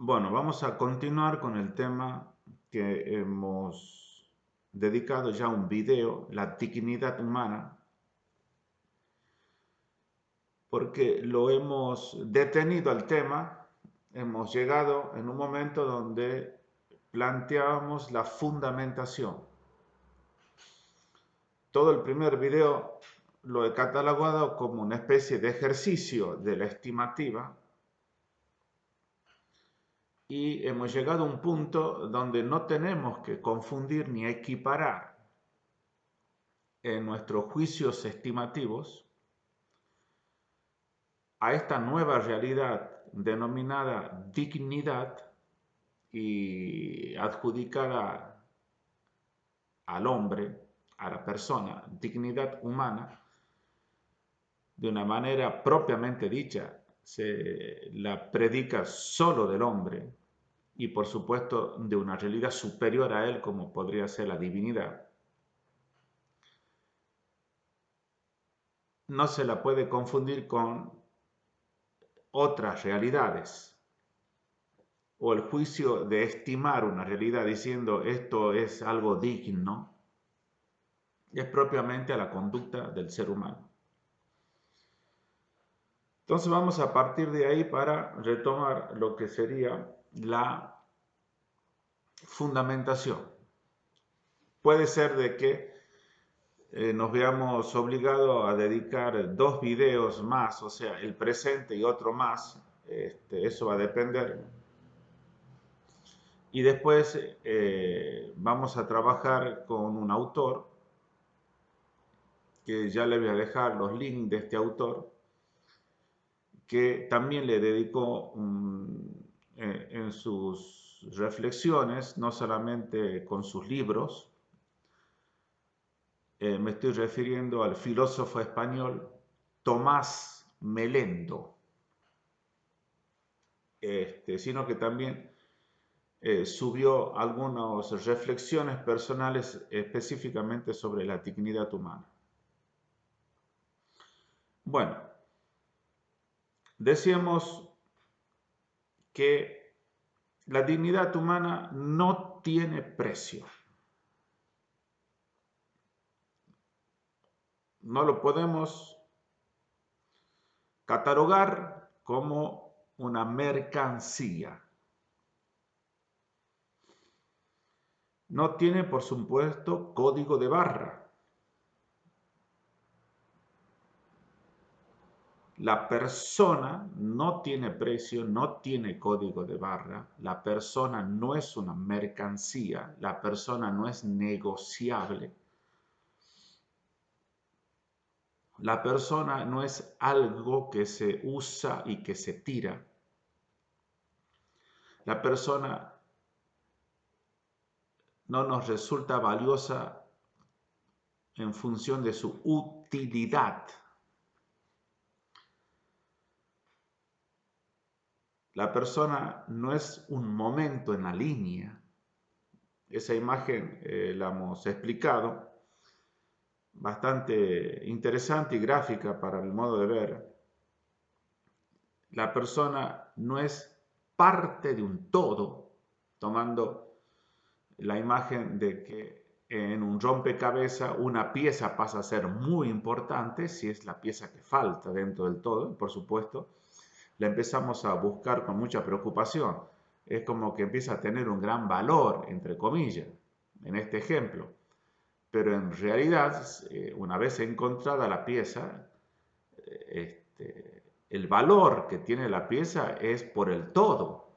Bueno, vamos a continuar con el tema que hemos dedicado ya un video, la dignidad humana, porque lo hemos detenido al tema, hemos llegado en un momento donde planteábamos la fundamentación. Todo el primer video lo he catalogado como una especie de ejercicio de la estimativa, y hemos llegado a un punto donde no tenemos que confundir ni equiparar en nuestros juicios estimativos a esta nueva realidad denominada dignidad y adjudicada al hombre, a la persona, dignidad humana, de una manera propiamente dicha, se la predica solo del hombre y por supuesto de una realidad superior a él como podría ser la divinidad. No se la puede confundir con otras realidades, o el juicio de estimar una realidad diciendo esto es algo digno, es propiamente a la conducta del ser humano. Entonces vamos a partir de ahí para retomar lo que sería la fundamentación. Puede ser de que nos veamos obligados a dedicar 2 videos más, o sea, el presente y otro más. Eso va a depender. Y después vamos a trabajar con un autor, que ya le voy a dejar los links de este autor, que también le dedicó en sus reflexiones, no solamente con sus libros. Me estoy refiriendo al filósofo español Tomás Melendo, sino que también subió algunas reflexiones personales específicamente sobre la dignidad humana. Bueno, decíamos que la dignidad humana no tiene precio. No lo podemos catalogar como una mercancía. No tiene, por supuesto, código de barra. La persona no tiene precio, no tiene código de barra. La persona no es una mercancía. La persona no es negociable. La persona no es algo que se usa y que se tira. La persona no nos resulta valiosa en función de su utilidad. La persona no es un momento en la línea. Esa imagen la hemos explicado, bastante interesante y gráfica para mi modo de ver. La persona no es parte de un todo, tomando la imagen de que en un rompecabezas una pieza pasa a ser muy importante si es la pieza que falta dentro del todo, por supuesto, la empezamos a buscar con mucha preocupación. Es como que empieza a tener un gran valor, entre comillas, en este ejemplo. Pero en realidad, una vez encontrada la pieza, el valor que tiene la pieza es por el todo.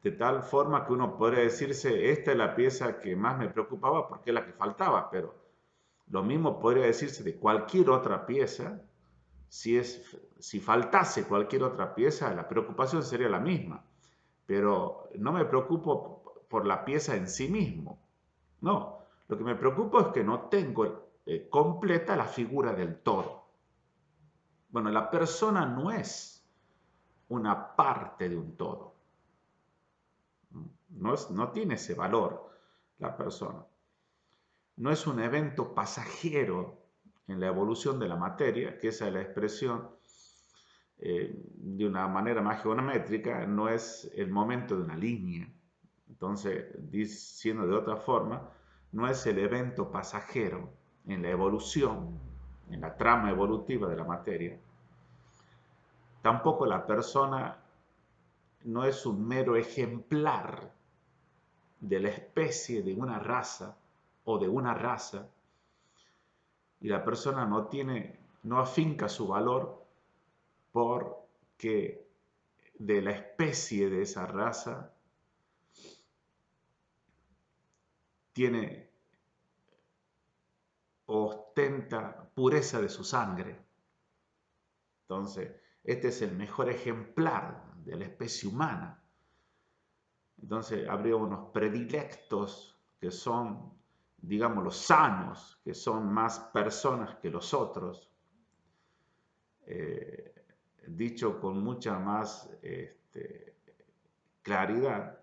De tal forma que uno podría decirse, esta es la pieza que más me preocupaba porque es la que faltaba, pero lo mismo podría decirse de cualquier otra pieza. Si faltase cualquier otra pieza, la preocupación sería la misma. Pero no me preocupo por la pieza en sí mismo. No, lo que me preocupa es que no tengo completa la figura del todo. Bueno, la persona no es una parte de un todo. No tiene ese valor la persona. No es un evento pasajero en la evolución de la materia, que esa es la expresión de una manera más geométrica, no es el momento de una línea. Entonces, diciendo de otra forma, no es el evento pasajero en la evolución, en la trama evolutiva de la materia. Tampoco la persona no es un mero ejemplar de la especie de una raza o de una raza, y la persona no afinca su valor porque de la especie de esa raza tiene ostenta pureza de su sangre. Entonces, este es el mejor ejemplar de la especie humana. Entonces, habría unos predilectos que son, digamos, los sanos, que son más personas que los otros. Dicho con mucha más claridad,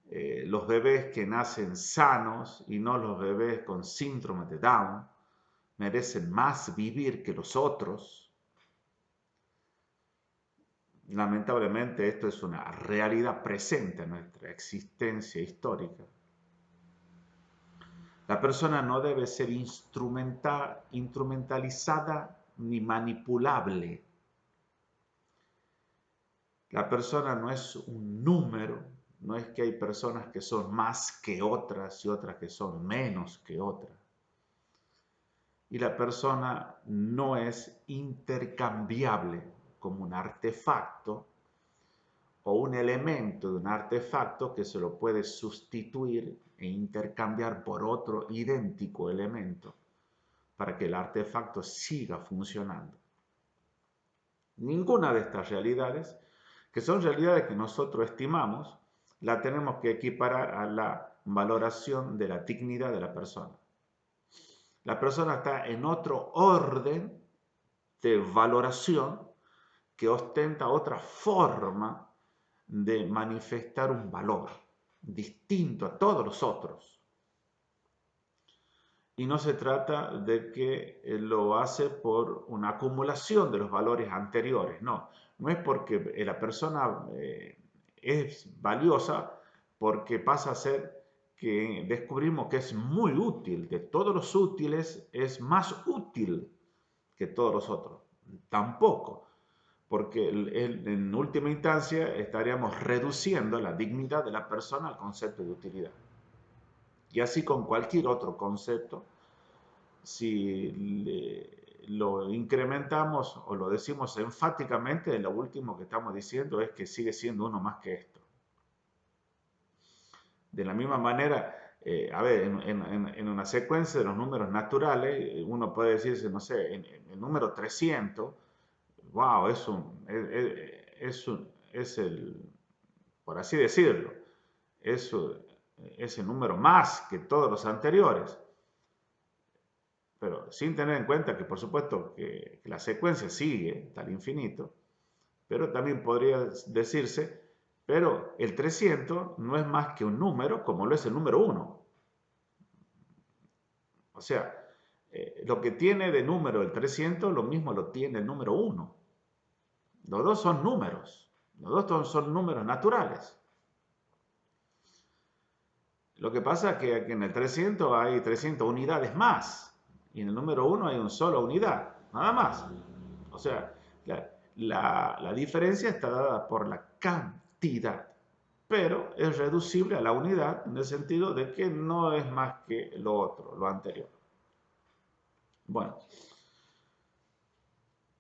los bebés que nacen sanos y no los bebés con síndrome de Down merecen más vivir que los otros. Lamentablemente esto es una realidad presente en nuestra existencia histórica. La persona no debe ser instrumentalizada ni manipulable. La persona no es un número, no es que hay personas que son más que otras y otras que son menos que otras. Y la persona no es intercambiable como un artefacto o un elemento de un artefacto que se lo puede sustituir e intercambiar por otro idéntico elemento para que el artefacto siga funcionando. Ninguna de estas realidades, que son realidades que nosotros estimamos, la tenemos que equiparar a la valoración de la dignidad de la persona. La persona está en otro orden de valoración que ostenta otra forma de manifestar un valor distinto a todos los otros. Y no se trata de que lo hace por una acumulación de los valores anteriores, no es porque la persona es valiosa, porque pasa a ser que descubrimos que es muy útil, de todos los útiles es más útil que todos los otros. Tampoco, porque en última instancia estaríamos reduciendo la dignidad de la persona al concepto de utilidad. Y así con cualquier otro concepto, si lo incrementamos o lo decimos enfáticamente, lo último que estamos diciendo es que sigue siendo uno más que esto. De la misma manera, en una secuencia de los números naturales, uno puede decirse, no sé, en el número 300, wow, es el, por así decirlo, es el número más que todos los anteriores. Pero sin tener en cuenta que, por supuesto, que la secuencia sigue hasta el infinito, pero también podría decirse, pero el 300 no es más que un número como lo es el número 1. O sea, lo que tiene de número el 300, lo mismo lo tiene el número 1. Los dos son números, los dos son números naturales. Lo que pasa es que en el 300 hay 300 unidades más y en el número 1 hay una sola unidad, nada más. O sea, la diferencia está dada por la cantidad, pero es reducible a la unidad en el sentido de que no es más que lo otro, lo anterior. Bueno,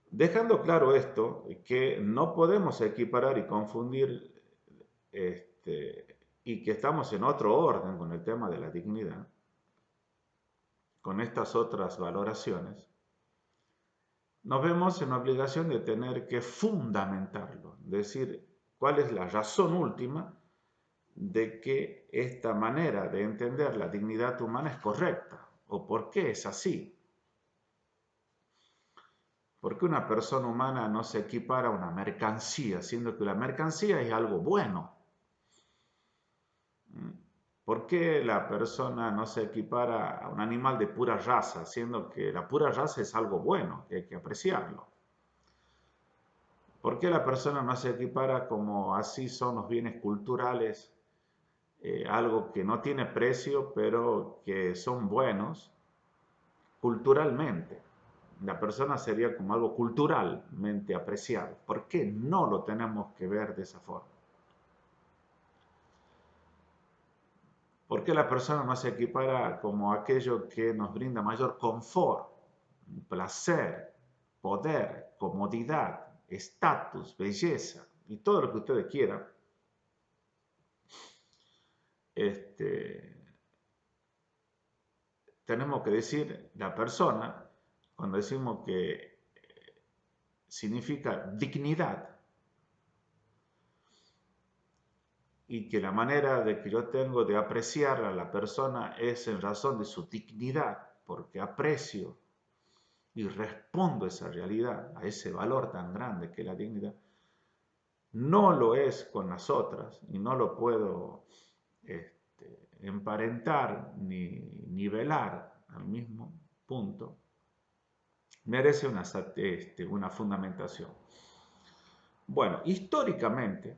dejando claro esto, que no podemos equiparar y confundir y que estamos en otro orden con el tema de la dignidad, con estas otras valoraciones, nos vemos en la obligación de tener que fundamentarlo, decir cuál es la razón última de que esta manera de entender la dignidad humana es correcta, o por qué es así. ¿Por qué una persona humana no se equipara a una mercancía, siendo que la mercancía es algo bueno? ¿Por qué la persona no se equipara a un animal de pura raza, siendo que la pura raza es algo bueno, que hay que apreciarlo? ¿Por qué la persona no se equipara como así son los bienes culturales? Algo que no tiene precio, pero que son buenos culturalmente. La persona sería como algo culturalmente apreciado. ¿Por qué no lo tenemos que ver de esa forma? ¿Por qué la persona no se equipara como aquello que nos brinda mayor confort, placer, poder, comodidad, estatus, belleza y todo lo que ustedes quieran? Tenemos que decir la persona, cuando decimos que significa dignidad, y que la manera de que yo tengo de apreciar a la persona es en razón de su dignidad, porque aprecio y respondo a esa realidad, a ese valor tan grande que es la dignidad. No lo es con las otras y no lo puedo emparentar ni nivelar al mismo punto. Merece una fundamentación. Bueno, históricamente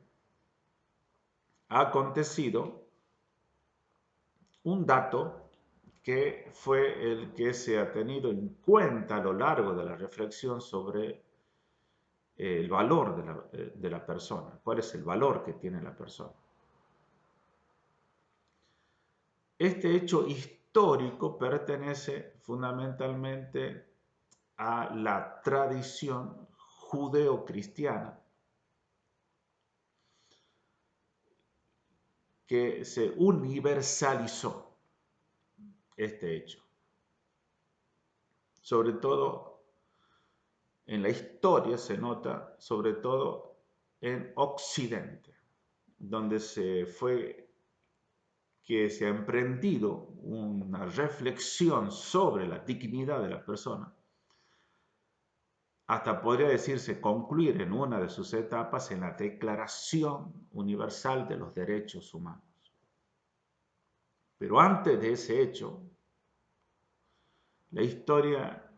ha acontecido un dato que fue el que se ha tenido en cuenta a lo largo de la reflexión sobre el valor de la persona, cuál es el valor que tiene la persona. Este hecho histórico pertenece fundamentalmente a la tradición judeocristiana que se universalizó este hecho. Sobre todo en la historia se nota, sobre todo en Occidente, donde se ha emprendido una reflexión sobre la dignidad de la persona, hasta podría decirse concluir en una de sus etapas en la Declaración Universal de los Derechos Humanos. Pero antes de ese hecho, la historia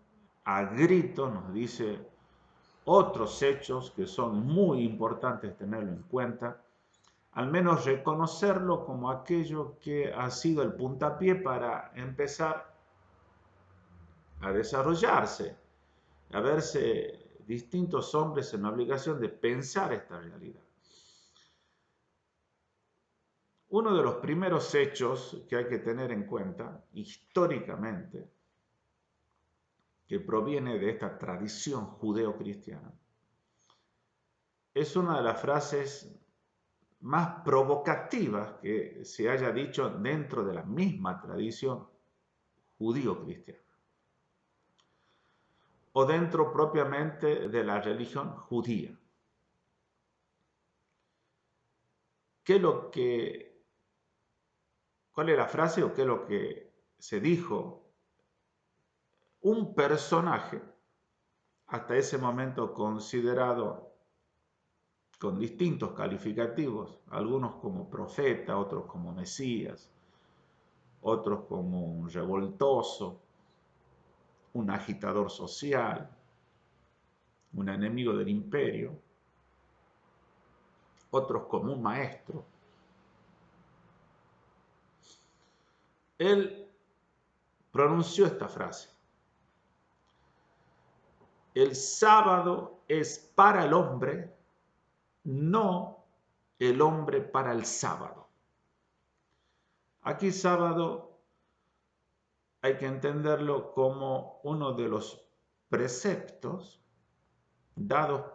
a grito nos dice otros hechos que son muy importantes tenerlo en cuenta, al menos reconocerlo como aquello que ha sido el puntapié para empezar a desarrollarse, a verse distintos hombres en la obligación de pensar esta realidad. Uno de los primeros hechos que hay que tener en cuenta históricamente, que proviene de esta tradición judeo-cristiana, es una de las frases más provocativas que se haya dicho dentro de la misma tradición judío-cristiana, o dentro propiamente de la religión judía. ¿Cuál es la frase o qué es lo que se dijo? Un personaje, hasta ese momento considerado con distintos calificativos, algunos como profeta, otros como Mesías, otros como un revoltoso, un agitador social, un enemigo del imperio, otros como un maestro. Él pronunció esta frase: el sábado es para el hombre, no el hombre para el sábado. Aquí sábado hay que entenderlo como uno de los preceptos dados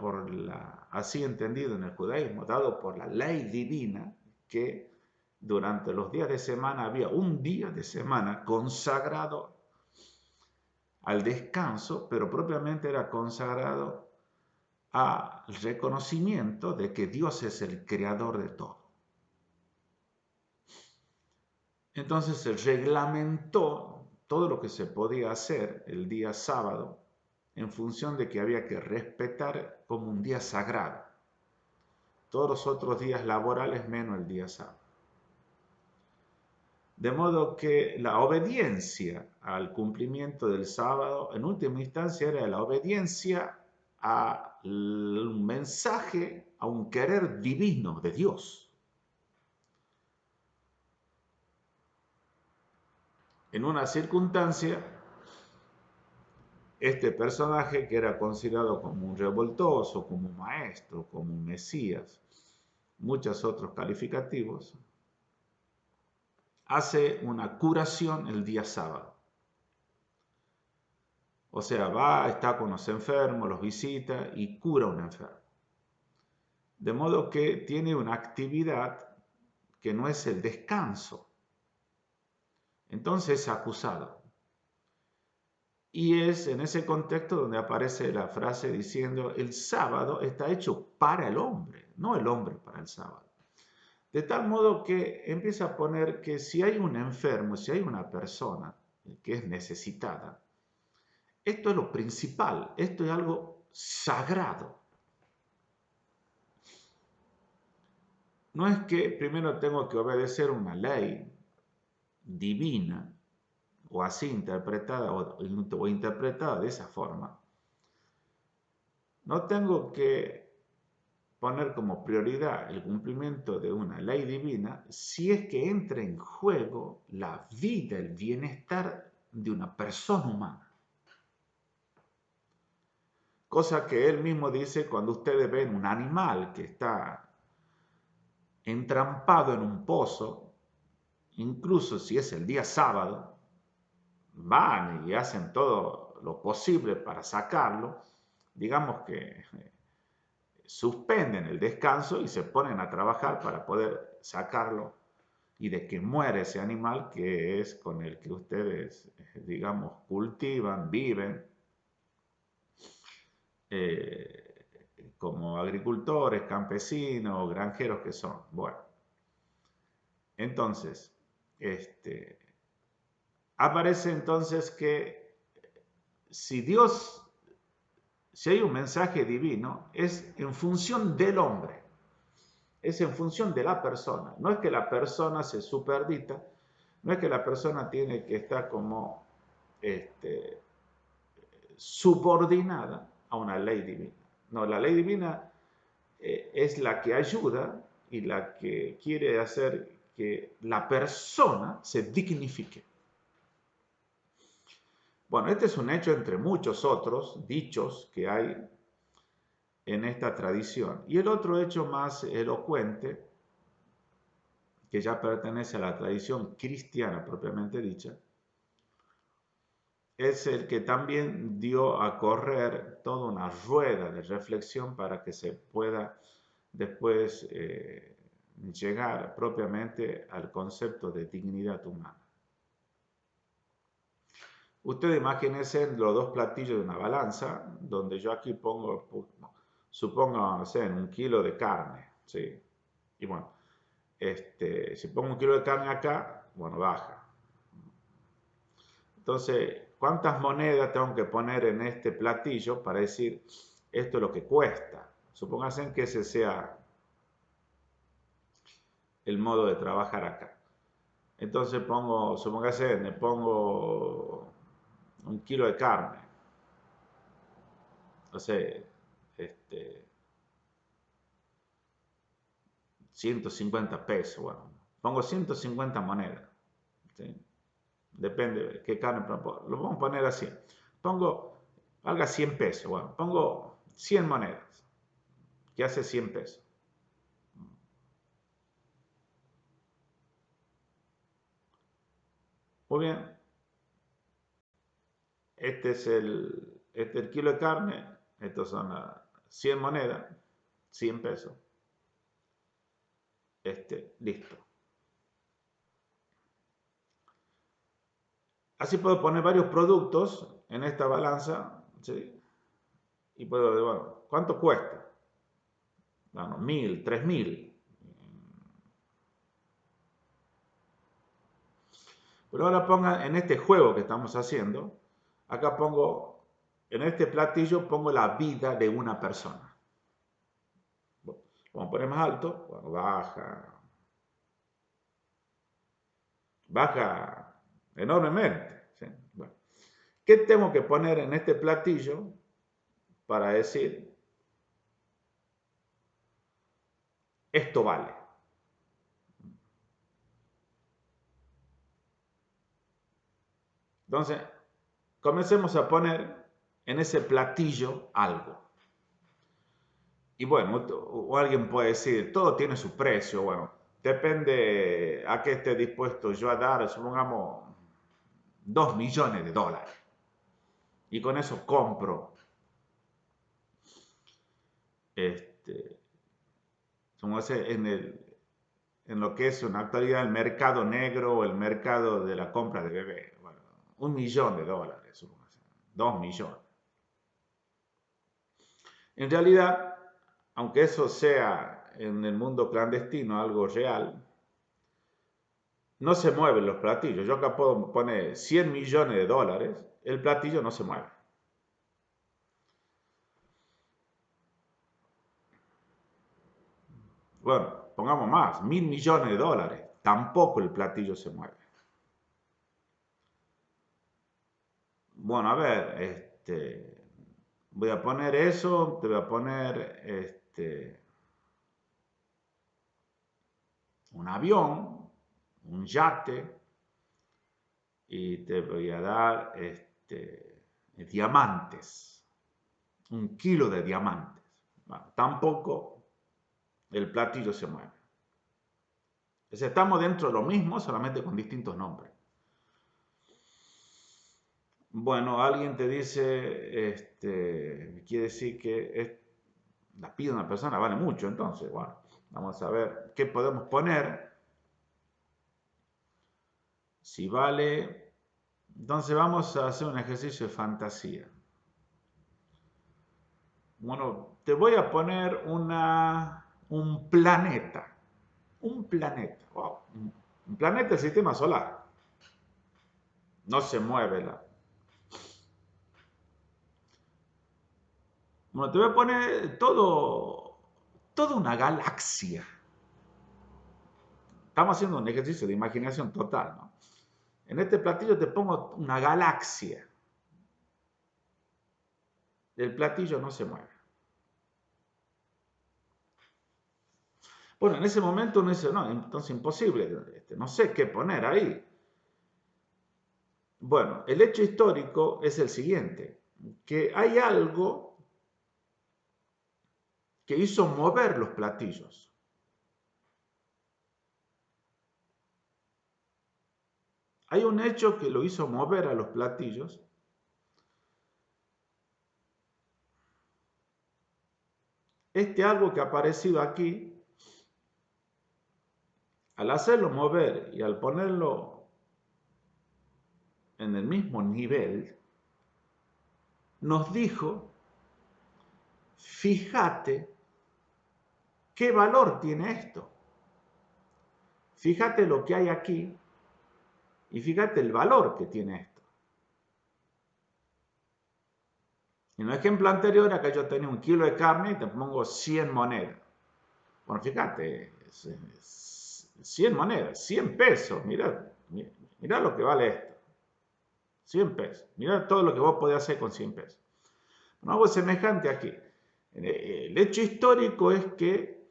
así entendido en el judaísmo, dado por la ley divina, que durante los días de semana había un día de semana consagrado al descanso, pero propiamente era consagrado al reconocimiento de que Dios es el creador de todo. Entonces se reglamentó todo lo que se podía hacer el día sábado en función de que había que respetar como un día sagrado todos los otros días laborales menos el día sábado. De modo que la obediencia al cumplimiento del sábado, en última instancia, era la obediencia a un mensaje, a un querer divino de Dios. En una circunstancia, este personaje, que era considerado como un revoltoso, como un maestro, como un mesías, muchos otros calificativos, hace una curación el día sábado. O sea, va, está con los enfermos, los visita y cura a un enfermo. De modo que tiene una actividad que no es el descanso. Entonces es acusado. Y es en ese contexto donde aparece la frase diciendo, el sábado está hecho para el hombre, no el hombre para el sábado. De tal modo que empieza a poner que si hay un enfermo, si hay una persona que es necesitada, esto es lo principal, esto es algo sagrado. No es que primero tengo que obedecer una ley divina, o así interpretada, o interpretada de esa forma. No tengo que poner como prioridad el cumplimiento de una ley divina si es que entra en juego la vida, el bienestar de una persona humana. Cosa que él mismo dice cuando ustedes ven un animal que está entrampado en un pozo, incluso si es el día sábado, van y hacen todo lo posible para sacarlo, digamos que suspenden el descanso y se ponen a trabajar para poder sacarlo y de que muere ese animal que es con el que ustedes, digamos, cultivan, viven, como agricultores, campesinos, granjeros que son. Bueno, entonces, aparece entonces que si Dios, si hay un mensaje divino, es en función del hombre, es en función de la persona. No es que la persona se superdita, no es que la persona tiene que estar como subordinada a una ley divina. No, la ley divina es la que ayuda y la que quiere hacer que la persona se dignifique. Bueno, este es un hecho entre muchos otros dichos que hay en esta tradición. Y el otro hecho más elocuente, que ya pertenece a la tradición cristiana propiamente dicha, es el que también dio a correr toda una rueda de reflexión para que se pueda después llegar propiamente al concepto de dignidad humana. Ustedes imagínense los dos platillos de una balanza, donde yo aquí pongo, supongo, no sé, un kilo de carne, ¿sí? Y bueno, si pongo un kilo de carne acá, bueno, baja. Entonces, ¿cuántas monedas tengo que poner en este platillo para decir esto es lo que cuesta? Supónganse que ese sea el modo de trabajar acá. Entonces supóngase, le pongo un kilo de carne. No sé, 150 pesos, bueno, pongo 150 monedas, ¿sí? Depende de qué carne, pero lo vamos a poner así. Valga 100 pesos, bueno, pongo 100 monedas, que hace 100 pesos. Muy bien, este es el kilo de carne, estos son las 100 monedas, 100 pesos. Listo. Así puedo poner varios productos en esta balanza, ¿sí? Y puedo, bueno, ¿cuánto cuesta? Bueno, 1000, 3000. Pero ahora pongan en este juego que estamos haciendo, acá pongo, en este platillo pongo la vida de una persona. Bueno, vamos a poner más alto, bueno, baja enormemente, ¿sí? Bueno, ¿qué tengo que poner en este platillo para decir, esto vale. Entonces, comencemos a poner en ese platillo algo. Y bueno, o alguien puede decir, todo tiene su precio. Bueno, depende a qué esté dispuesto yo a dar, supongamos, 2 millones de dólares. Y con eso compro, como en lo que es en la actualidad el mercado negro o el mercado de la compra de bebé. Bueno, 1 millón de dólares, supongamos, 2 millones. En realidad, aunque eso sea en el mundo clandestino algo real, no se mueven los platillos. Yo acá puedo poner 100 millones de dólares, el platillo no se mueve. Bueno, pongamos más, 1.000 millones de dólares, tampoco el platillo se mueve. Bueno, a ver, voy a poner eso, te voy a poner un avión, un yate, y te voy a dar diamantes, 1 kilo de diamantes. Bueno, tampoco el platillo se mueve. Entonces, estamos dentro de lo mismo, solamente con distintos nombres. Bueno, alguien te dice, quiere decir que la vida de una persona vale mucho, entonces, bueno, vamos a ver qué podemos poner. Si vale, entonces vamos a hacer un ejercicio de fantasía. Bueno, te voy a poner un planeta. Un planeta. Wow. Un planeta del sistema solar. No se mueve la. Bueno, te voy a poner toda una galaxia. Estamos haciendo un ejercicio de imaginación total, ¿no? En este platillo te pongo una galaxia. El platillo no se mueve. Bueno, en ese momento uno dice, no, entonces imposible, no sé qué poner ahí. Bueno, el hecho histórico es el siguiente, que hay algo que hizo mover los platillos. Hay un hecho que lo hizo mover a los platillos. Algo que ha aparecido aquí, al hacerlo mover y al ponerlo en el mismo nivel, nos dijo, fíjate qué valor tiene esto. Fíjate lo que hay aquí y fíjate el valor que tiene esto. En el ejemplo anterior, acá yo tenía 1 kilo de carne y te pongo 100 monedas. Bueno, fíjate, 100 monedas, 100 pesos, mirá lo que vale esto. 100 pesos. Mirá todo lo que vos podés hacer con 100 pesos. No algo semejante aquí. El hecho histórico es que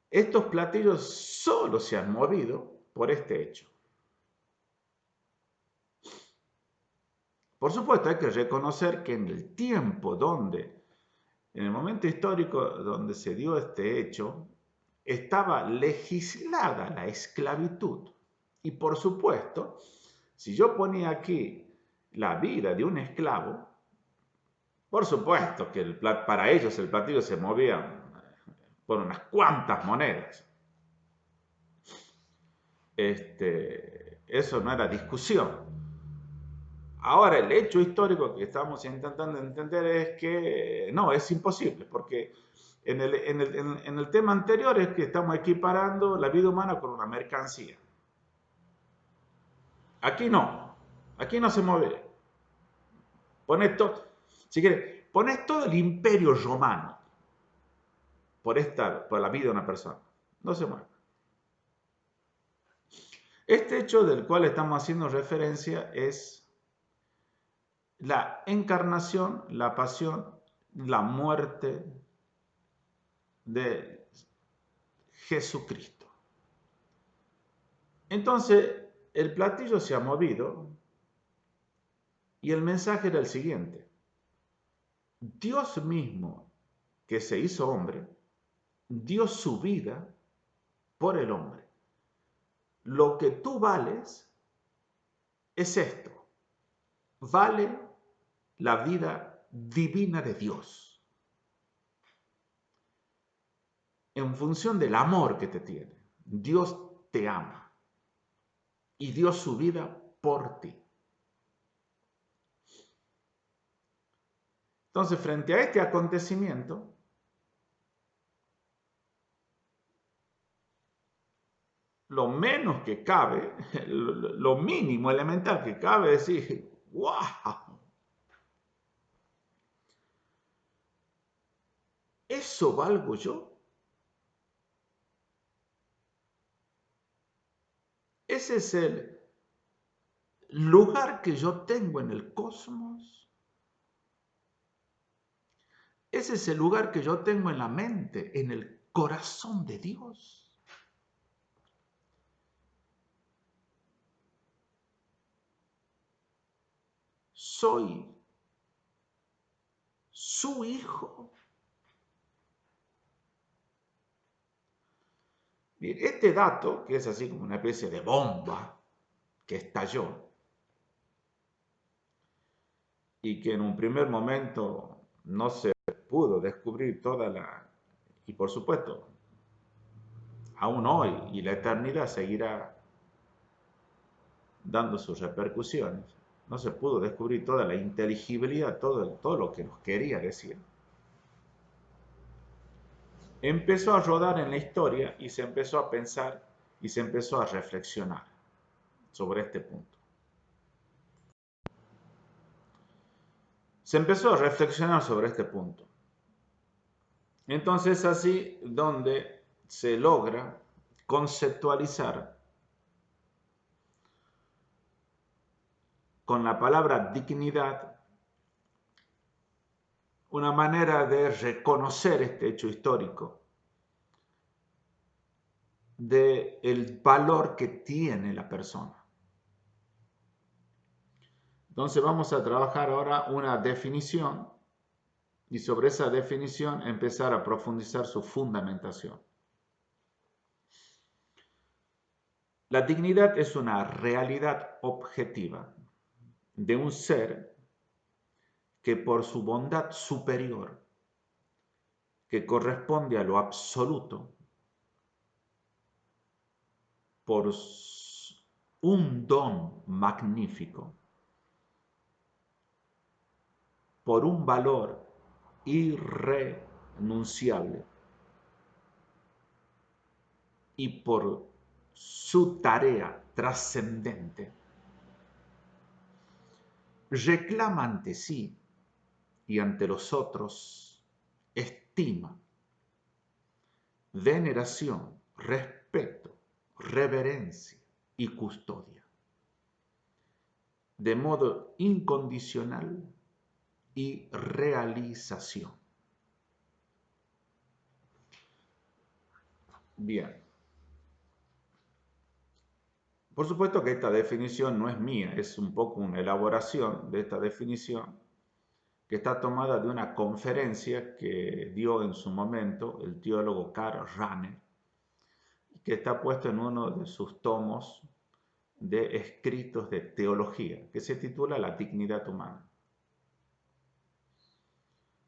estos platillos solo se han movido por este hecho. Por supuesto, hay que reconocer que en el tiempo en el momento histórico donde se dio este hecho, estaba legislada la esclavitud. Y por supuesto, si yo ponía aquí la vida de un esclavo, por supuesto que para ellos el platillo se movía por unas cuantas monedas. Eso no era discusión. Ahora, el hecho histórico que estamos intentando entender es que no, es imposible, porque en el tema anterior es que estamos equiparando la vida humana con una mercancía. Aquí no se mueve. Si quieres, pones todo el imperio romano por la vida de una persona. No se mueve. Este hecho del cual estamos haciendo referencia es la encarnación, la pasión, la muerte de Jesucristo. Entonces, el platillo se ha movido y el mensaje era el siguiente. Dios mismo, que se hizo hombre, dio su vida por el hombre. Lo que tú vales es esto. Vale la vida divina de Dios. En función del amor que te tiene. Dios te ama y dio su vida por ti. Entonces, frente a este acontecimiento, lo menos que cabe, lo mínimo elemental que cabe es decir, ¡wow! ¿Eso valgo yo? Ese es el lugar que yo tengo en el cosmos. Ese es el lugar que yo tengo en la mente, en el corazón de Dios. Soy su hijo. Bien, este dato, que es así como una especie de bomba que estalló y que en un primer momento no se pudo descubrir toda la... Y por supuesto, aún hoy y la eternidad seguirá dando sus repercusiones. No se pudo descubrir toda la inteligibilidad, todo lo que nos quería decir. Empezó a rodar en la historia y se empezó a pensar y se empezó a reflexionar sobre este punto. Se empezó a reflexionar sobre este punto. Entonces así donde se logra conceptualizar con la palabra dignidad una manera de reconocer este hecho histórico, del valor que tiene la persona. Entonces vamos a trabajar ahora una definición y sobre esa definición empezar a profundizar su fundamentación. La dignidad es una realidad objetiva de un ser que por su bondad superior, que corresponde a lo absoluto, por un don magnífico, por un valor irrenunciable y por su tarea trascendente, reclama ante sí y ante los otros estima, veneración, respeto, reverencia y custodia, de modo incondicional y realización. Bien. Por supuesto que esta definición no es mía, es un poco una elaboración de esta definición que está tomada de una conferencia que dio en su momento el teólogo Karl Rahner, que está puesto en uno de sus tomos de escritos de teología, que se titula La dignidad humana.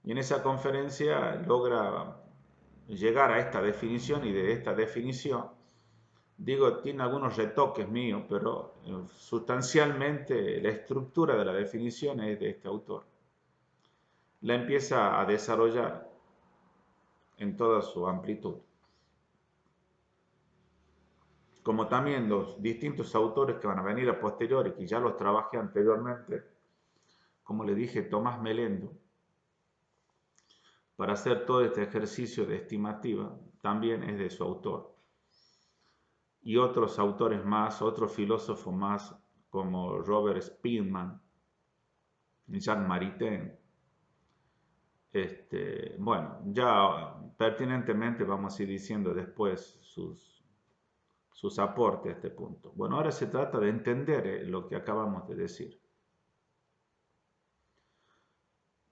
Y en esa conferencia logra llegar a esta definición y de esta definición, digo, tiene algunos retoques míos, pero sustancialmente la estructura de la definición es de este autor. La empieza a desarrollar en toda su amplitud. Como también los distintos autores que van a venir a posteriori, que ya los trabajé anteriormente, como le dije, Tomás Melendo, para hacer todo este ejercicio de estimativa, también es de su autor. Y otros autores más, otros filósofos más, como Robert Spinman, Jean Maritain. Bueno, ya pertinentemente vamos a ir diciendo después sus aportes a este punto. Bueno, ahora se trata de entender lo que acabamos de decir.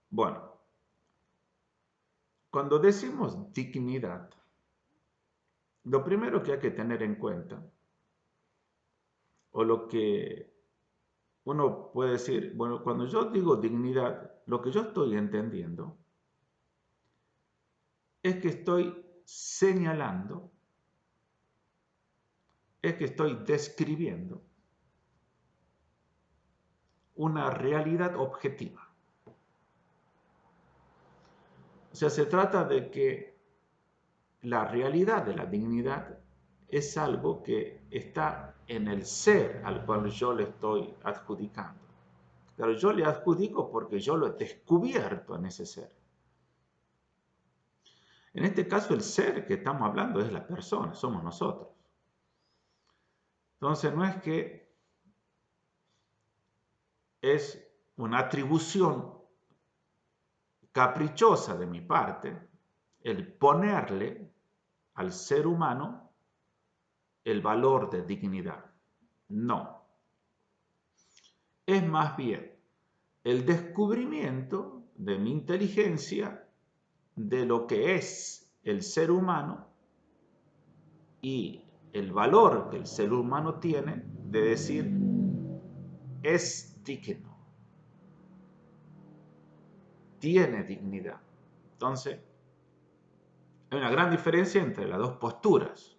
Bueno, cuando decimos dignidad, lo primero que hay que tener en cuenta, o lo que uno puede decir, bueno, cuando yo digo dignidad, lo que yo estoy entendiendo es que estoy señalando, es que estoy describiendo una realidad objetiva. O sea, se trata de que la realidad de la dignidad es algo que está en el ser al cual yo le estoy adjudicando. Pero yo le adjudico porque yo lo he descubierto en ese ser. En este caso, el ser que estamos hablando es la persona, somos nosotros. Entonces, no es que es una atribución caprichosa de mi parte el ponerle al ser humano el valor de dignidad. No. Es más bien el descubrimiento de mi inteligencia de lo que es el ser humano y el valor que el ser humano tiene de decir es digno, tiene dignidad. Entonces, hay una gran diferencia entre las dos posturas.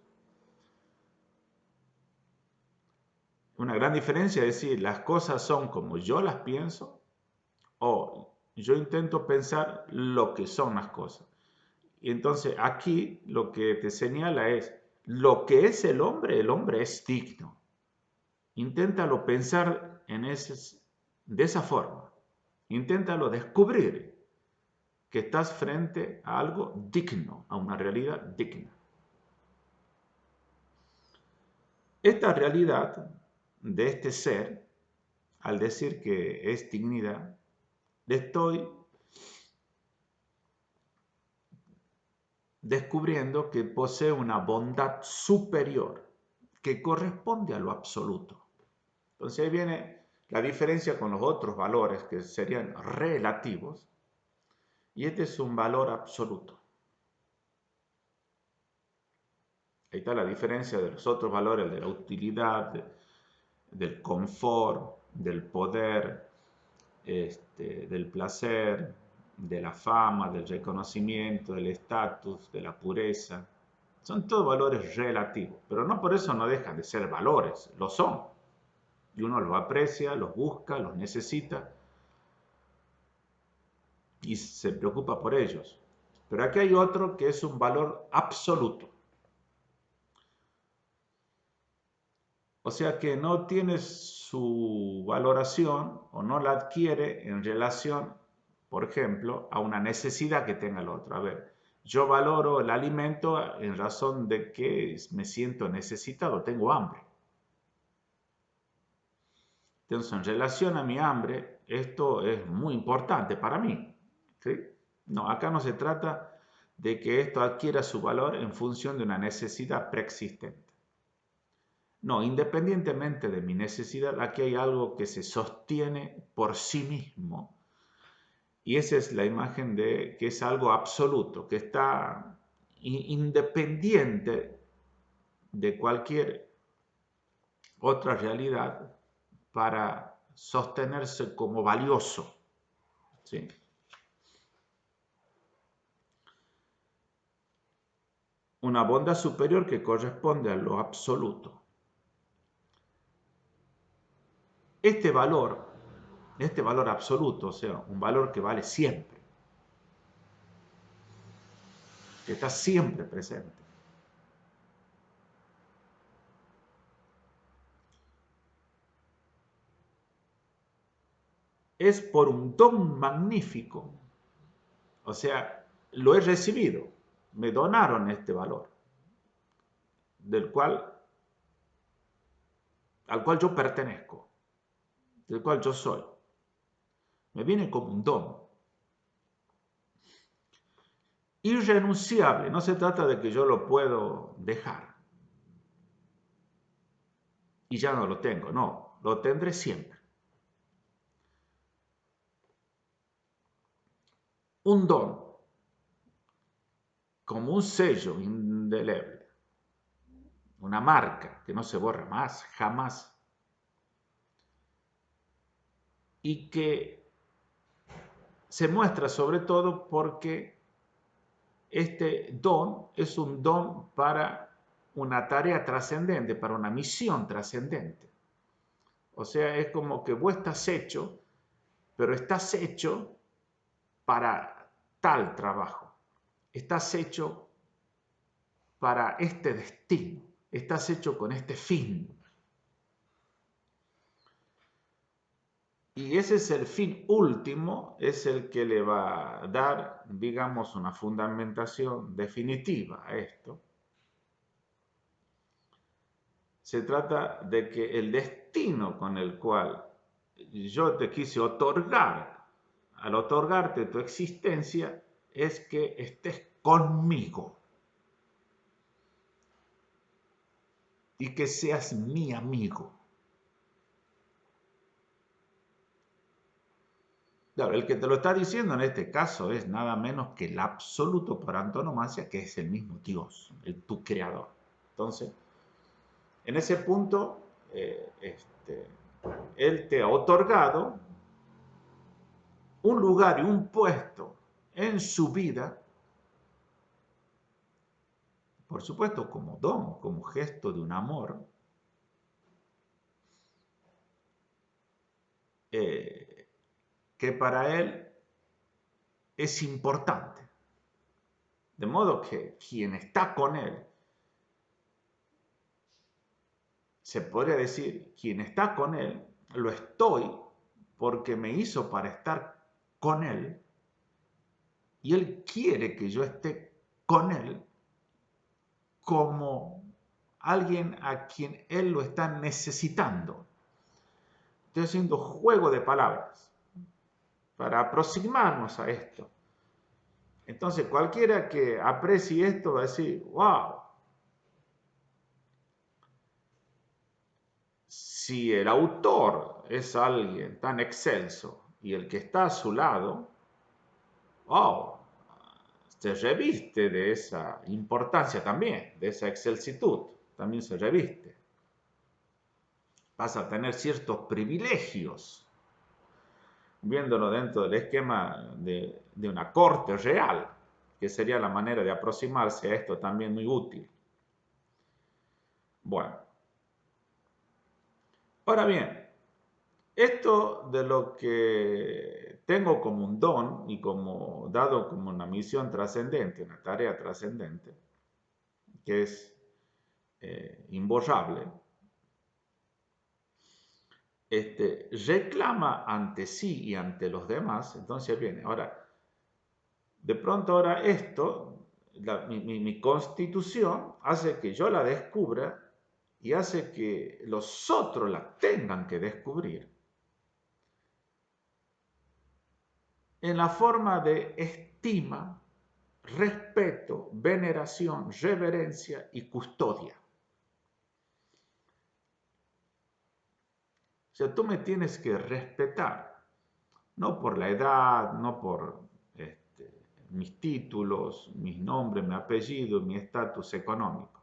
Una gran diferencia es decir, las cosas son como yo las pienso o yo intento pensar lo que son las cosas. Y entonces aquí lo que te señala es lo que es el hombre es digno. Inténtalo pensar de esa forma. Inténtalo descubrir que estás frente a algo digno, a una realidad digna. Esta realidad de este ser, al decir que es dignidad, le estoy descubriendo que posee una bondad superior que corresponde a lo absoluto. Entonces ahí viene la diferencia con los otros valores que serían relativos y este es un valor absoluto. Ahí está la diferencia de los otros valores, de la utilidad, del confort, del poder, del placer, de la fama, del reconocimiento, del estatus, de la pureza. Son todos valores relativos, pero no por eso no dejan de ser valores, lo son. Y uno los aprecia, los busca, los necesita y se preocupa por ellos. Pero aquí hay otro que es un valor absoluto. O sea que no tiene su valoración o no la adquiere en relación, por ejemplo, a una necesidad que tenga el otro. A ver, yo valoro el alimento en razón de que me siento necesitado, tengo hambre. Entonces, en relación a mi hambre, esto es muy importante para mí. ¿Sí? No, acá no se trata de que esto adquiera su valor en función de una necesidad preexistente. No, independientemente de mi necesidad, aquí hay algo que se sostiene por sí mismo. Y esa es la imagen de que es algo absoluto, que está independiente de cualquier otra realidad para sostenerse como valioso. ¿Sí? Una bondad superior que corresponde a lo absoluto. Este valor absoluto, o sea, un valor que vale siempre, que está siempre presente, es por un don magnífico, o sea, lo he recibido, me donaron este valor, al cual yo pertenezco, del cual yo soy. me viene como un don. Irrenunciable, no se trata de que yo lo puedo dejar y ya no lo tengo, no, lo tendré siempre. Un don, como un sello indeleble, una marca que no se borra más, jamás, y que se muestra sobre todo porque este don es un don para una tarea trascendente, para una misión trascendente. O sea, es como que vos estás hecho, pero estás hecho para tal trabajo. Estás hecho para este destino. Estás hecho con este fin. Y ese es el fin último, es el que le va a dar, digamos, una fundamentación definitiva a esto. Se trata de que el destino con el cual yo te quise otorgar, al otorgarte tu existencia, es que estés conmigo y que seas mi amigo. Claro, el que te lo está diciendo en este caso es nada menos que el absoluto por antonomasia, que es el mismo Dios, tu creador. Entonces, en ese punto, Él te ha otorgado un lugar y un puesto en su vida, por supuesto como don, como gesto de un amor, que para Él es importante. De modo que quien está con Él, se podría decir, quien está con Él, lo estoy porque me hizo para estar con Él y Él quiere que yo esté con Él como alguien a quien Él lo está necesitando. Estoy haciendo juego de palabras para aproximarnos a esto. Entonces cualquiera que aprecie esto va a decir, wow, si el autor es alguien tan excelso y el que está a su lado, oh, se reviste de esa importancia también, de esa excelsitud, también se reviste. Vas a tener ciertos privilegios, viéndolo dentro del esquema de una corte real, que sería la manera de aproximarse a esto también muy útil. Bueno, ahora bien, esto de lo que tengo como un don y como dado como una misión trascendente, una tarea trascendente, que es imborrable, reclama ante sí y ante los demás. Entonces viene, ahora, de pronto ahora esto, mi constitución hace que yo la descubra y hace que los otros la tengan que descubrir en la forma de estima, respeto, veneración, reverencia y custodia. O sea, tú me tienes que respetar, no por la edad, no por mis títulos, mis nombres, mi apellido, mi estatus económico,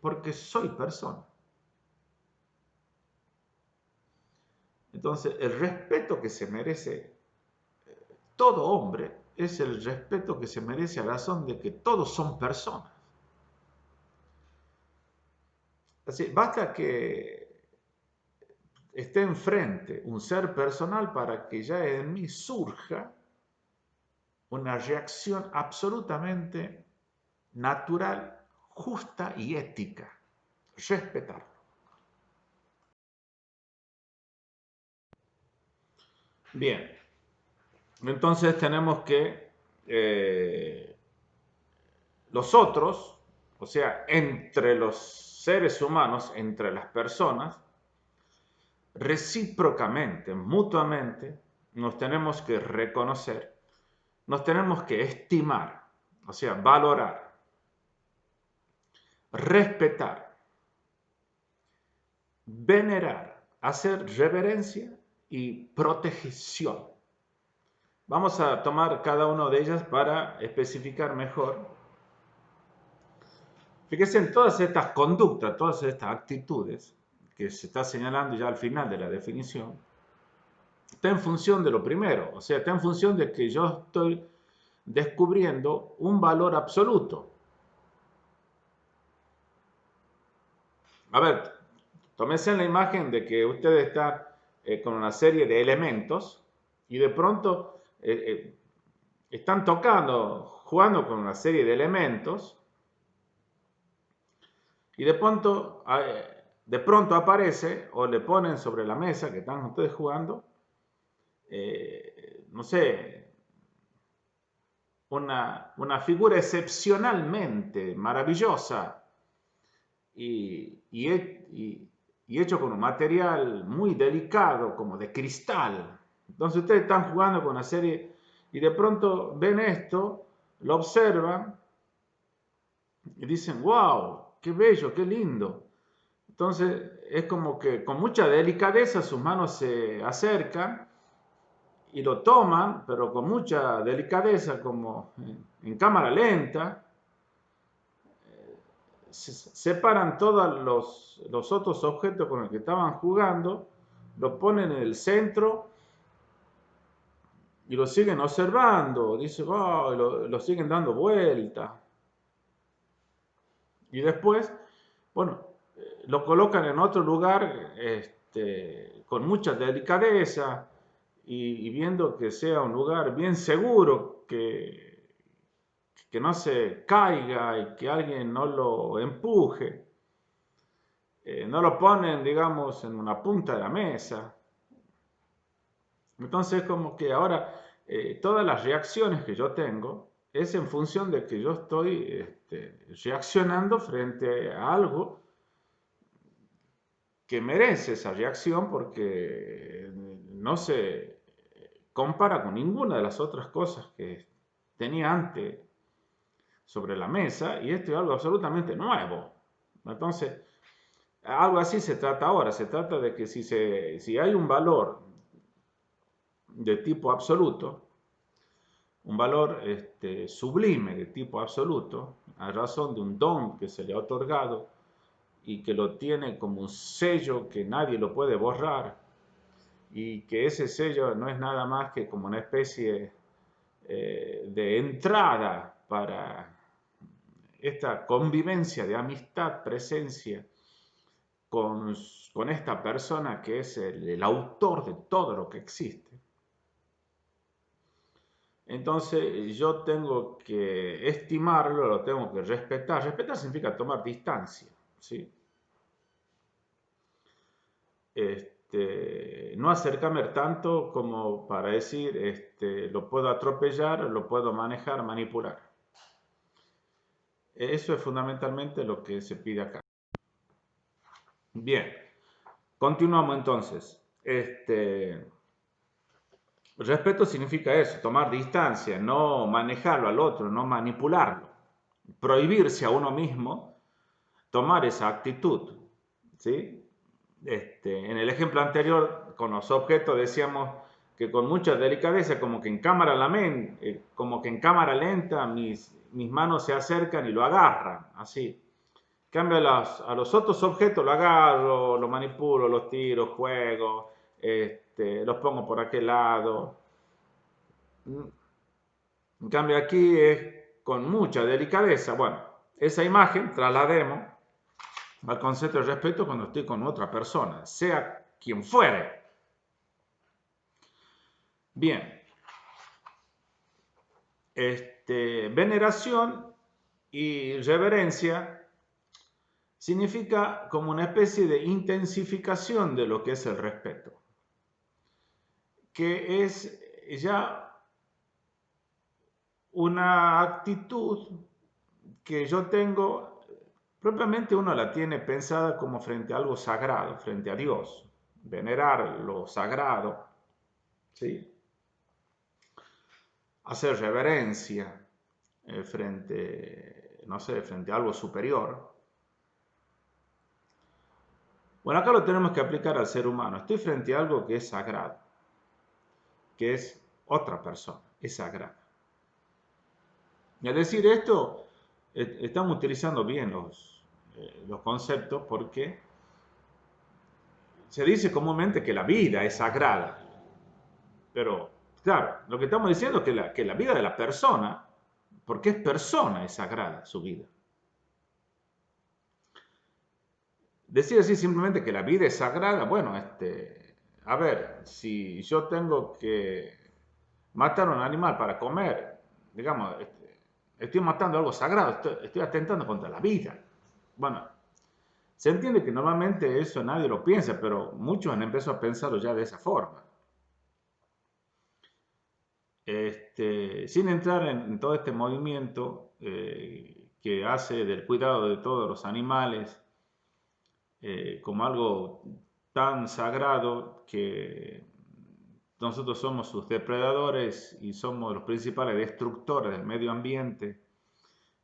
porque soy persona. Entonces, el respeto que se merece todo hombre es el respeto que se merece a razón de que todos son personas. Así, basta que esté enfrente un ser personal para que ya en mí surja una reacción absolutamente natural, justa y ética. Respetarlo. Bien, entonces tenemos que los otros, o sea, entre los seres humanos, entre las personas, recíprocamente, mutuamente, nos tenemos que reconocer, nos tenemos que estimar, o sea, valorar, respetar, venerar, hacer reverencia y protección. Vamos a tomar cada una de ellas para especificar mejor. Fíjense en todas estas conductas, todas estas actitudes que se está señalando ya al final de la definición, está en función de lo primero, o sea, está en función de que yo estoy descubriendo un valor absoluto. A ver, tómense en la imagen de que usted está con una serie de elementos y de pronto están tocando, jugando con una serie de elementos y de pronto aparece o le ponen sobre la mesa que están ustedes jugando, no sé, una figura excepcionalmente maravillosa y hecho con un material muy delicado, como de cristal. Entonces ustedes están jugando con una serie y de pronto ven esto, lo observan y dicen, wow, qué bello, qué lindo. Entonces es como que con mucha delicadeza sus manos se acercan y lo toman, pero con mucha delicadeza, como en cámara lenta, separan todos los otros objetos con los que estaban jugando, lo ponen en el centro y lo siguen observando, dice, oh, lo siguen dando vuelta. Y después, bueno, lo colocan en otro lugar con mucha delicadeza y viendo que sea un lugar bien seguro, que no se caiga y que alguien no lo empuje. No lo ponen, digamos, en una punta de la mesa. Entonces, como que ahora todas las reacciones que yo tengo es en función de que yo estoy reaccionando frente a algo que merece esa reacción porque no se compara con ninguna de las otras cosas que tenía antes sobre la mesa y esto es algo absolutamente nuevo. Entonces, algo así se trata ahora, se trata de que si hay un valor de tipo absoluto, un valor sublime de tipo absoluto, a razón de un don que se le ha otorgado y que lo tiene como un sello que nadie lo puede borrar, y que ese sello no es nada más que como una especie de entrada para esta convivencia de amistad, presencia con esta persona que es el autor de todo lo que existe. Entonces yo tengo que estimarlo, lo tengo que respetar. Respetar significa tomar distancia, ¿sí? No acercarme tanto como para decir, lo puedo atropellar, lo puedo manejar, manipular. Eso es fundamentalmente lo que se pide acá. Bien, continuamos entonces. Respeto significa eso, tomar distancia, no manejarlo al otro, no manipularlo, prohibirse a uno mismo tomar esa actitud, ¿sí? En el ejemplo anterior, con los objetos decíamos que con mucha delicadeza, como que en cámara lenta, mis manos se acercan y lo agarran, así. En cambio, a los otros objetos lo agarro, lo manipulo, los tiro, juego, los pongo por aquel lado. En cambio, aquí es con mucha delicadeza. Bueno, esa imagen traslademos al concepto de respeto cuando estoy con otra persona, sea quien fuere. Bien, veneración y reverencia significa como una especie de intensificación de lo que es el respeto, que es ya una actitud que yo tengo, propiamente uno la tiene pensada como frente a algo sagrado, frente a Dios. venerar lo sagrado, ¿sí? Hacer reverencia frente, no sé, frente a algo superior. Bueno, acá lo tenemos que aplicar al ser humano. Estoy frente a algo que es sagrado, que es otra persona, es sagrada. Y al decir esto, estamos utilizando bien los conceptos porque se dice comúnmente que la vida es sagrada. Pero, claro, lo que estamos diciendo es que la vida de la persona, porque es persona, es sagrada su vida. Decir así simplemente que la vida es sagrada, bueno, a ver, si yo tengo que matar a un animal para comer, digamos, estoy matando algo sagrado, estoy atentando contra la vida. Bueno, se entiende que normalmente eso nadie lo piensa, pero muchos han empezado a pensarlo ya de esa forma. Sin entrar en todo este movimiento que hace del cuidado de todos los animales como algo tan sagrado que nosotros somos sus depredadores y somos los principales destructores del medio ambiente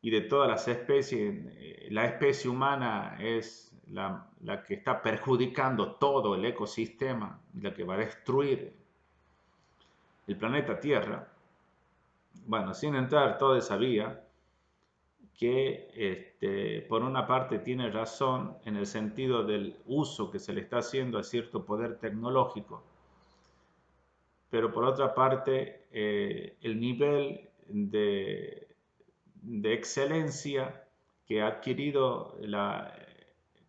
y de todas las especies. La especie humana es la que está perjudicando todo el ecosistema, la que va a destruir el planeta Tierra. Bueno, sin entrar toda esa vía, que por una parte tiene razón en el sentido del uso que se le está haciendo a cierto poder tecnológico, pero por otra parte el nivel de excelencia que ha adquirido,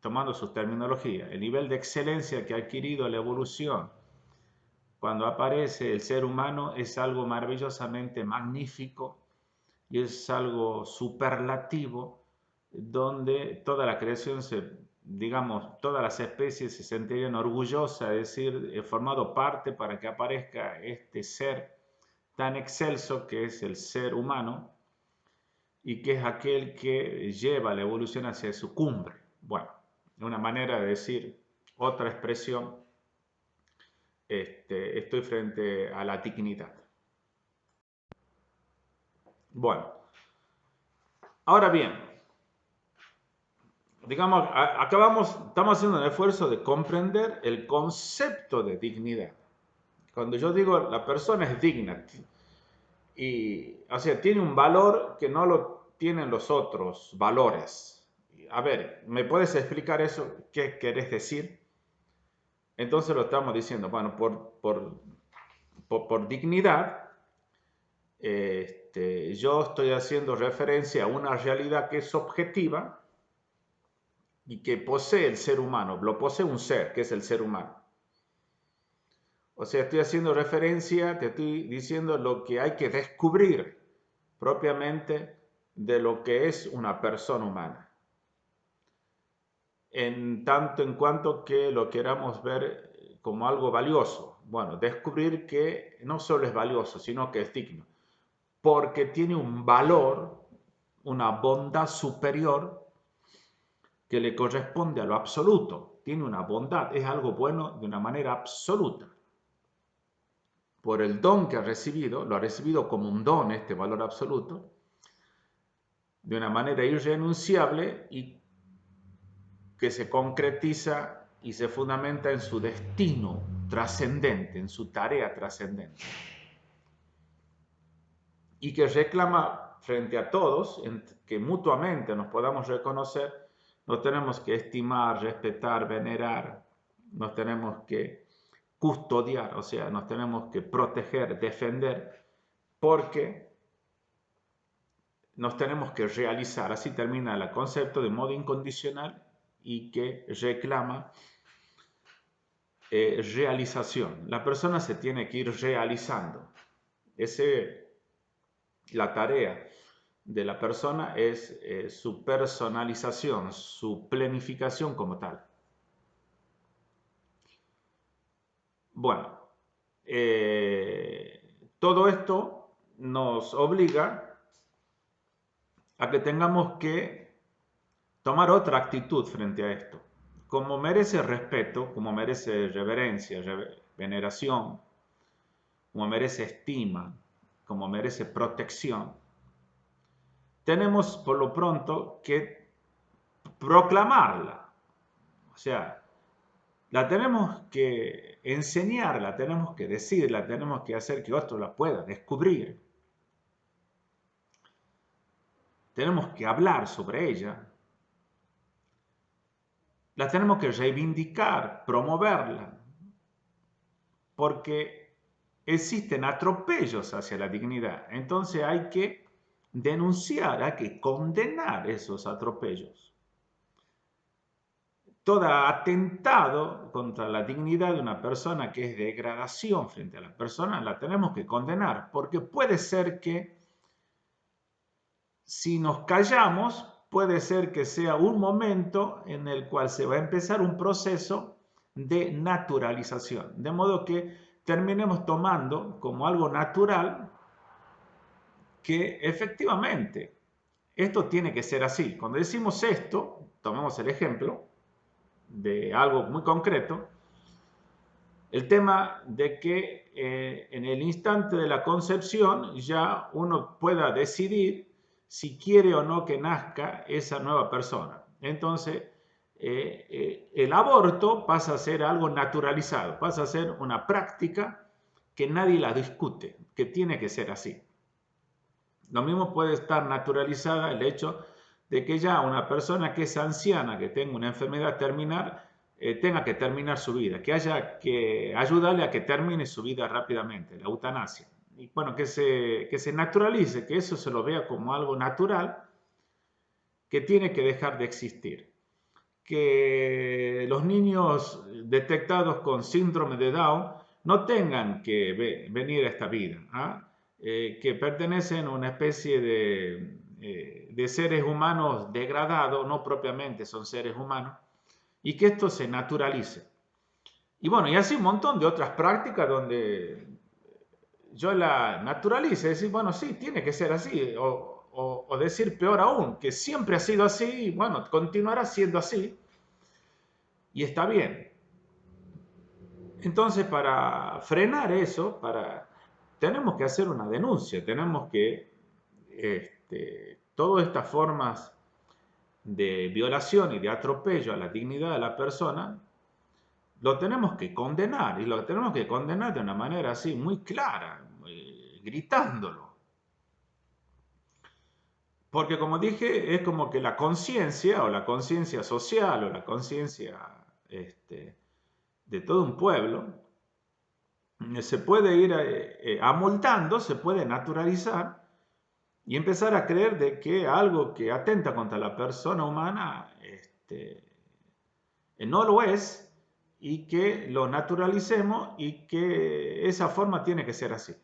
tomando sus terminologías, el nivel de excelencia que ha adquirido la evolución cuando aparece el ser humano es algo maravillosamente magnífico y es algo superlativo donde toda la creación, digamos, todas las especies se sentirían orgullosas de decir, he formado parte para que aparezca este ser tan excelso que es el ser humano y que es aquel que lleva la evolución hacia su cumbre. Bueno, una manera de decir, otra expresión, estoy frente a la dignidad. Bueno, ahora bien, digamos, estamos haciendo un esfuerzo de comprender el concepto de dignidad. Cuando yo digo la persona es digna, y, o sea, tiene un valor que no lo tienen los otros valores. A ver, ¿me puedes explicar eso? ¿Qué querés decir? Entonces lo estamos diciendo, bueno, por dignidad, yo estoy haciendo referencia a una realidad que es objetiva, y que posee el ser humano, lo posee un ser, que es el ser humano. O sea, estoy haciendo referencia, te estoy diciendo lo que hay que descubrir propiamente de lo que es una persona humana. En tanto en cuanto que lo queramos ver como algo valioso. Bueno, descubrir que no solo es valioso, sino que es digno. Porque tiene un valor, una bondad superior que le corresponde a lo absoluto. Tiene una bondad, es algo bueno de una manera absoluta. Por el don que ha recibido, lo ha recibido como un don, este valor absoluto, de una manera irrenunciable y que se concretiza y se fundamenta en su destino trascendente, en su tarea trascendente. Y que reclama frente a todos, que mutuamente nos podamos reconocer, nos tenemos que estimar, respetar, venerar, nos tenemos que custodiar, o sea, nos tenemos que proteger, defender, porque nos tenemos que realizar. Así termina el concepto de modo incondicional y que reclama realización. La persona se tiene que ir realizando. La tarea de la persona es su personalización, su planificación como tal. Bueno, todo esto nos obliga a que tengamos que tomar otra actitud frente a esto. como merece respeto, como merece reverencia, veneración, como merece estima, como merece protección, tenemos por lo pronto que proclamarla. O sea, la tenemos que enseñar, la tenemos que decir, la tenemos que hacer que otro la pueda descubrir. Tenemos que hablar sobre ella. La tenemos que reivindicar, promoverla, porque existen atropellos hacia la dignidad. Entonces hay que denunciar, hay que condenar esos atropellos. Todo atentado contra la dignidad de una persona, que es degradación frente a la persona, la tenemos que condenar, porque puede ser que si nos callamos, puede ser que sea un momento en el cual se va a empezar un proceso de naturalización, de modo que terminemos tomando como algo natural que efectivamente esto tiene que ser así. Cuando decimos esto, tomemos el ejemplo de algo muy concreto, el tema de que en el instante de la concepción ya uno pueda decidir si quiere o no que nazca esa nueva persona. Entonces, el aborto pasa a ser algo naturalizado, pasa a ser una práctica que nadie la discute, que tiene que ser así. Lo mismo puede estar naturalizada el hecho de que ya una persona que es anciana, que tenga una enfermedad terminal, tenga que terminar su vida, que haya que ayudarle a que termine su vida rápidamente, la eutanasia. Y bueno, que se naturalice, que eso se lo vea como algo natural, que tiene que dejar de existir. Que los niños detectados con síndrome de Down no tengan que venir a esta vida, ¿ah? Que pertenecen a una especie de seres humanos degradados, no propiamente son seres humanos, y que esto se naturalice. Y bueno, y así un montón de otras prácticas donde yo la naturalice, decir, bueno, sí, tiene que ser así, o decir peor aún, que siempre ha sido así y bueno, continuará siendo así, y está bien. Entonces, para frenar eso, tenemos que hacer una denuncia, tenemos que, todas estas formas de violación y de atropello a la dignidad de la persona, lo tenemos que condenar, y lo tenemos que condenar de una manera así, muy clara, gritándolo. Porque como dije, es como que la conciencia, o la conciencia social, o la conciencia de todo un pueblo, se puede ir amoldando, se puede naturalizar y empezar a creer de que algo que atenta contra la persona humana no lo es, y que lo naturalicemos y que esa forma tiene que ser así.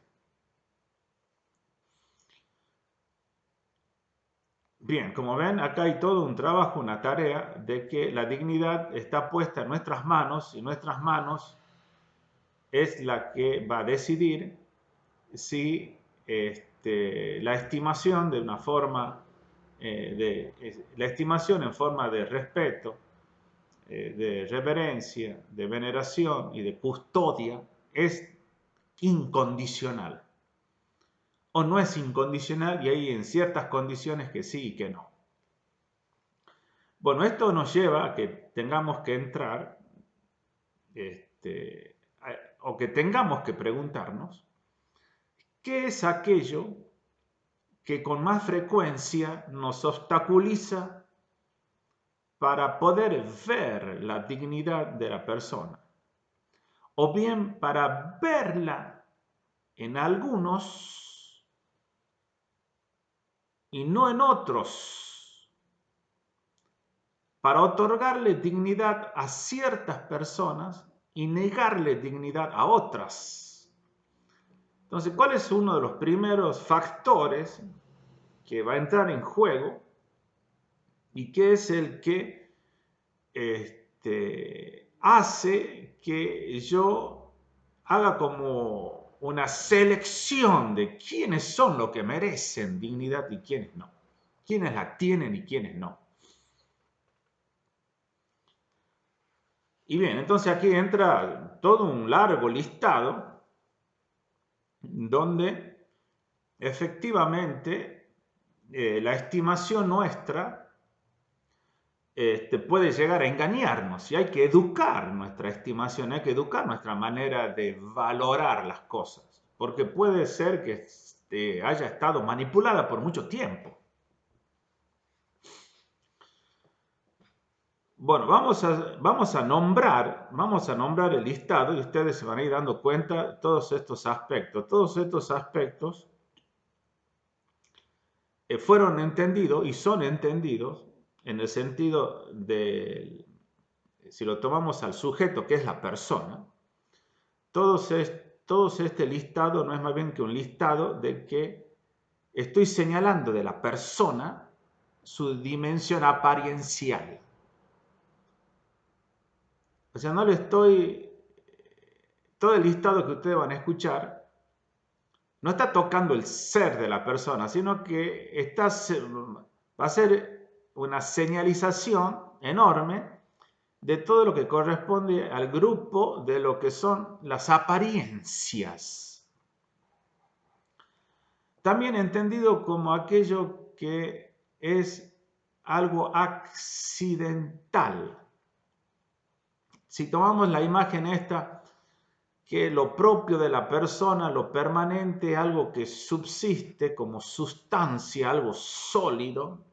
Bien, como ven, acá hay todo un trabajo, una tarea de que la dignidad está puesta en nuestras manos, y nuestras manos es la que va a decidir si la estimación de una forma, la estimación en forma de respeto, de reverencia, de veneración y de custodia es incondicional. O no es incondicional, y hay en ciertas condiciones que sí y que no. Bueno, esto nos lleva a que tengamos que entrar, o que tengamos que preguntarnos, ¿qué es aquello que con más frecuencia nos obstaculiza para poder ver la dignidad de la persona? O bien para verla en algunos y no en otros, para otorgarle dignidad a ciertas personas y negarle dignidad a otras. Entonces, ¿cuál es uno de los primeros factores que va a entrar en juego y que es el que hace que yo haga como una selección de quiénes son los que merecen dignidad y quiénes no? ¿Quiénes la tienen y quiénes no? Y bien, entonces aquí entra todo un largo listado donde efectivamente la estimación nuestra puede llegar a engañarnos y hay que educar nuestra estimación, hay que educar nuestra manera de valorar las cosas, porque puede ser que haya estado manipulada por mucho tiempo. Bueno, vamos a nombrar el listado y ustedes se van a ir dando cuenta de todos estos aspectos. Todos estos aspectos fueron entendidos y son entendidos en el sentido de, si lo tomamos al sujeto que es la persona, todos este listado no es más bien que un listado de que estoy señalando de la persona su dimensión apariencial. O sea, no le estoy... Todo el listado que ustedes van a escuchar no está tocando el ser de la persona, sino que va a ser una señalización enorme de todo lo que corresponde al grupo de lo que son las apariencias. También entendido como aquello que es algo accidental. Si tomamos la imagen esta, que lo propio de la persona, lo permanente, algo que subsiste como sustancia, algo sólido,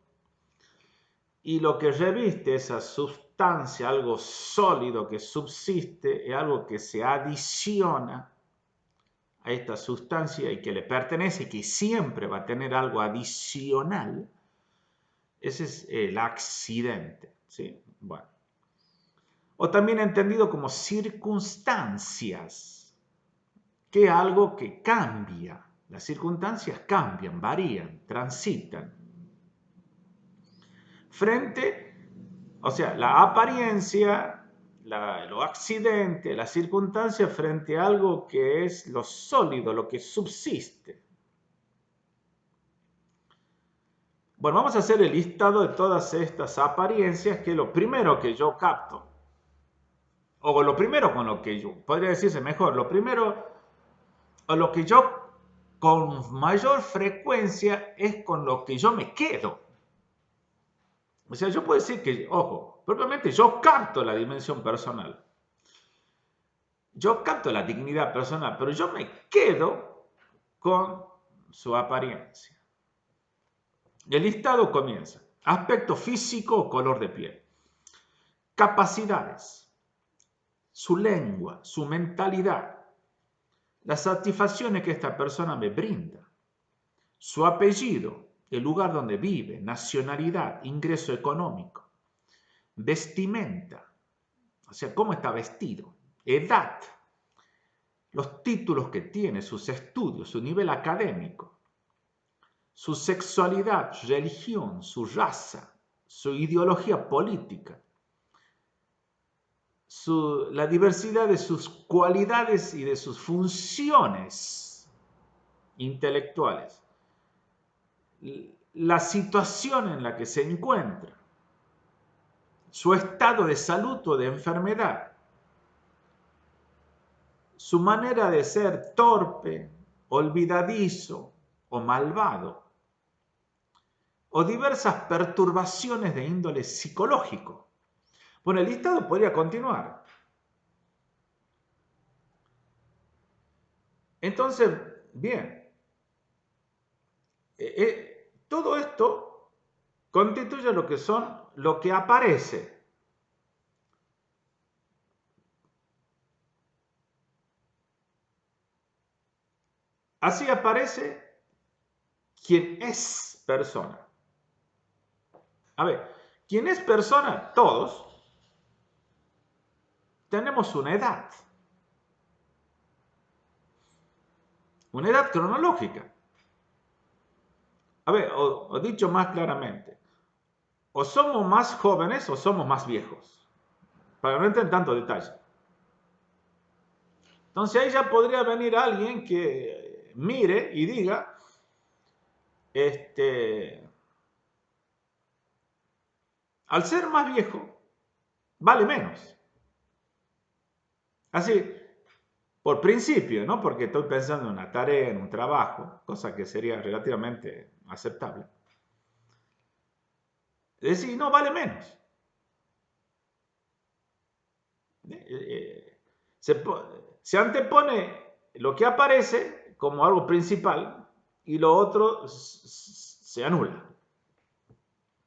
y lo que reviste esa sustancia, algo sólido que subsiste, es algo que se adiciona a esta sustancia y que le pertenece y que siempre va a tener algo adicional. Ese es el accidente, ¿sí? Bueno. O también entendido como circunstancias, que es algo que cambia. Las circunstancias cambian, varían, transitan. O sea, la apariencia, lo accidente, la circunstancia frente a algo que es lo sólido, lo que subsiste. Bueno, vamos a hacer el listado de todas estas apariencias, que es lo primero que yo capto. O lo primero con lo que yo, podría decirse mejor, lo primero, o lo que yo con mayor frecuencia es con lo que yo me quedo. O sea, yo puedo decir que, ojo, propiamente yo capto la dimensión personal. Yo capto la dignidad personal, pero yo me quedo con su apariencia. El listado comienza. Aspecto físico o color de piel. Capacidades. Su lengua, su mentalidad. Las satisfacciones que esta persona me brinda. Su apellido, el lugar donde vive, nacionalidad, ingreso económico. Vestimenta, o sea, cómo está vestido. Edad, los títulos que tiene, sus estudios, su nivel académico, su sexualidad, su religión, su raza, su ideología política, la diversidad de sus cualidades y de sus funciones intelectuales, la situación en la que se encuentra, su estado de salud o de enfermedad, su manera de ser torpe, olvidadizo o malvado, o diversas perturbaciones de índole psicológico. Bueno, el listado podría continuar. Entonces, bien, todo esto constituye lo que aparece. Así aparece quien es persona. A ver, quien es persona, todos, tenemos una edad cronológica. A ver, o dicho más claramente, o somos más jóvenes o somos más viejos, para no entrar en tanto detalle. Entonces ahí ya podría venir alguien que mire y diga, al ser más viejo, vale menos. Así, por principio, no porque estoy pensando en una tarea, en un trabajo, cosa que sería relativamente aceptable. Decir, no, vale menos. Se, se antepone lo que aparece como algo principal y lo otro se anula.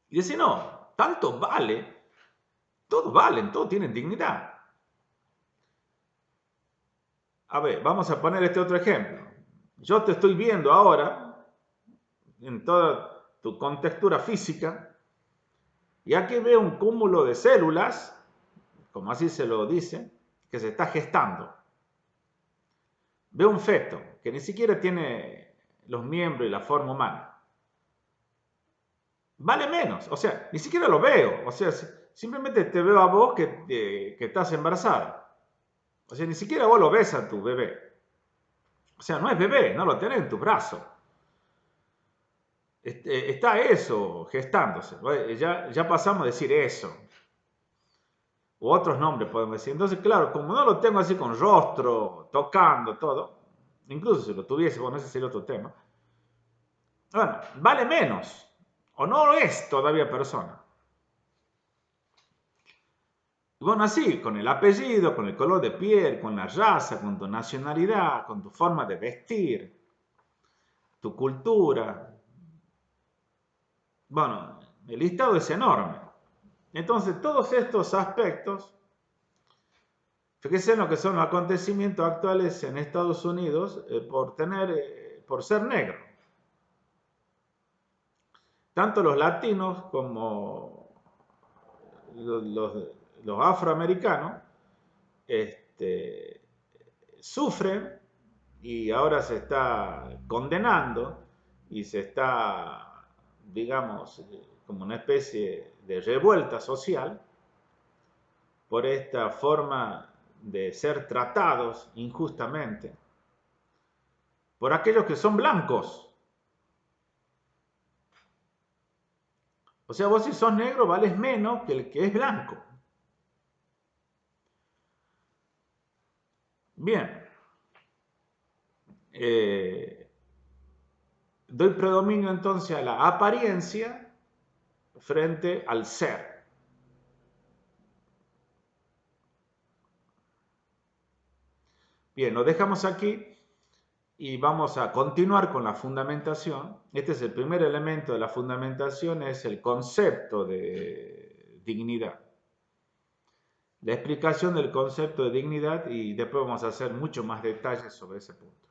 Y dice, no, tanto vale, todos valen, todos tienen dignidad. A ver, vamos a poner este otro ejemplo. Yo te estoy viendo ahora en toda tu contextura física y aquí veo un cúmulo de células, como así se lo dice, que se está gestando. Veo un feto que ni siquiera tiene los miembros y la forma humana. Vale menos, o sea, ni siquiera lo veo, o sea, simplemente te veo a vos que estás embarazada. O sea, ni siquiera vos lo ves a tu bebé. O sea, no es bebé, no lo tenés en tu brazo. Está eso gestándose. Ya pasamos a decir eso. U otros nombres podemos decir. Entonces, claro, como no lo tengo así con rostro, tocando, todo, incluso si lo tuviese, bueno, ese sería otro tema. Bueno, vale menos. O no es todavía persona. Y bueno, así, con el apellido, con el color de piel, con la raza, con tu nacionalidad, con tu forma de vestir, tu cultura. Bueno, el listado es enorme. Entonces, todos estos aspectos, fíjense en lo que son los acontecimientos actuales en Estados Unidos por ser negro. Tanto los latinos como los afroamericanos sufren y ahora se está condenando y se está, digamos, como una especie de revuelta social por esta forma de ser tratados injustamente por aquellos que son blancos. O sea, vos si sos negro vales menos que el que es blanco. Bien. Doy predominio entonces a la apariencia frente al ser. Bien, lo dejamos aquí y vamos a continuar con la fundamentación. Este es el primer elemento de la fundamentación, es el concepto de dignidad. La explicación del concepto de dignidad y después vamos a hacer mucho más detalles sobre ese punto.